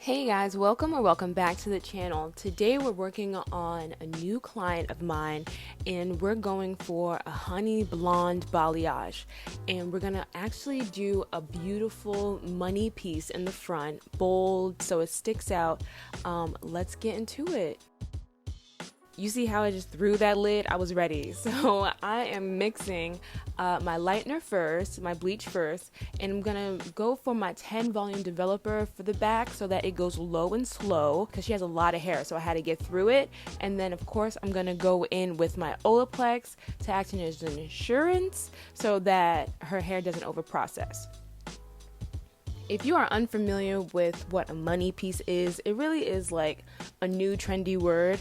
Hey guys, welcome or welcome back to the channel. Today we're working on a new client of mine and we're going for a honey blonde balayage, and we're gonna actually do a beautiful money piece in the front, bold so it sticks out. Let's get into it. You see how I just threw that lid? I was ready. So I am mixing my lightener first, my bleach first, and I'm gonna go for my 10 volume developer for the back so that it goes low and slow because she has a lot of hair, so I had to get through it. And then of course I'm gonna go in with my Olaplex to act as an insurance so that her hair doesn't over process. If you are unfamiliar with what a money piece is, it really is like a new trendy word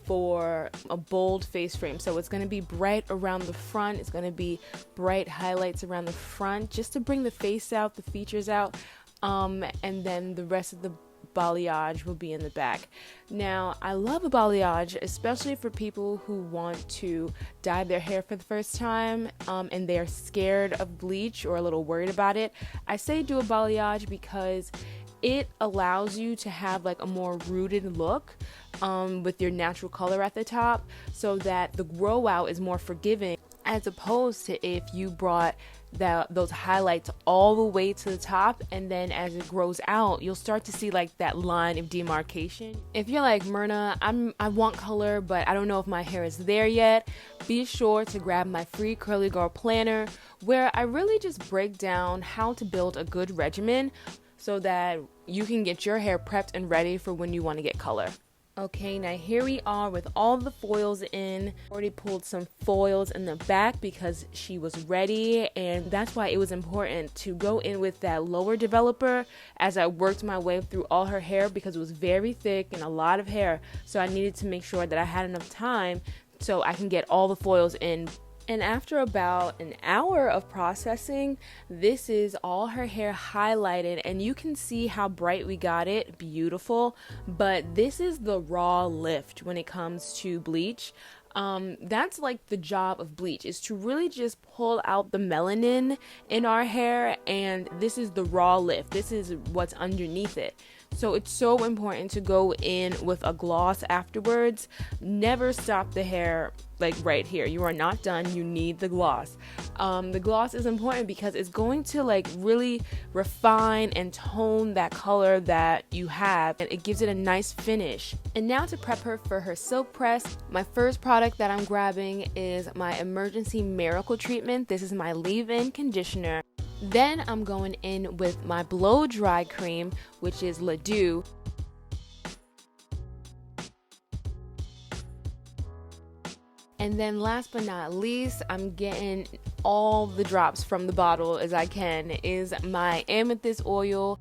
for a bold face frame. So it's going to be bright around the front, it's going to be bright highlights around the front just to bring the face out, the features out, and then the rest of the balayage will be in the back. Now, I love a balayage, especially for people who want to dye their hair for the first time and they're scared of bleach or a little worried about it. I say do a balayage because it allows you to have like a more rooted look with your natural color at the top, so that the grow out is more forgiving, as opposed to if you brought those highlights all the way to the top, and then as it grows out you'll start to see like that line of demarcation. If you're like Myrna, I want color but I don't know if my hair is there yet, be sure to grab my free Curly Girl planner, where I really just break down how to build a good regimen so that you can get your hair prepped and ready for when you want to get color. Okay, now here we are with all the foils in. Already pulled some foils in the back because she was ready, and that's why it was important to go in with that lower developer as I worked my way through all her hair, because it was very thick and a lot of hair, so I needed to make sure that I had enough time so I can get all the foils in. And after about an hour of processing, this is all her hair highlighted, and you can see how bright we got it. Beautiful. But this is the raw lift when it comes to bleach. That's like the job of bleach, is to really just pull out the melanin in our hair, and this is the raw lift. This is what's underneath it. So it's so important to go in with a gloss afterwards. Never stop the hair like right here. You are not done. You need the gloss. The gloss is important because it's going to like really refine and tone that color that you have, and it gives it a nice finish. And now to prep her for her silk press, my first product that I'm grabbing is my Emergency Miracle Treatment. This is my leave-in conditioner. Then I'm going in with my blow dry cream, which is La Dew. And then last but not least, I'm getting all the drops from the bottle as I can, is my amethyst oil.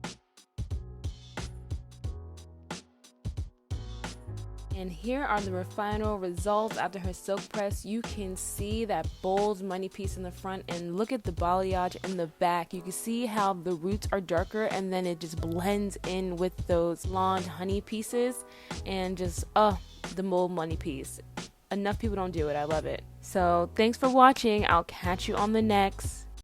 And here are the final results after her silk press. You can see that bold money piece in the front, and look at the balayage in the back. You can see how the roots are darker and then it just blends in with those blonde honey pieces, and just the bold money piece. Enough people don't do it. I love it. So thanks for watching. I'll catch you on the next.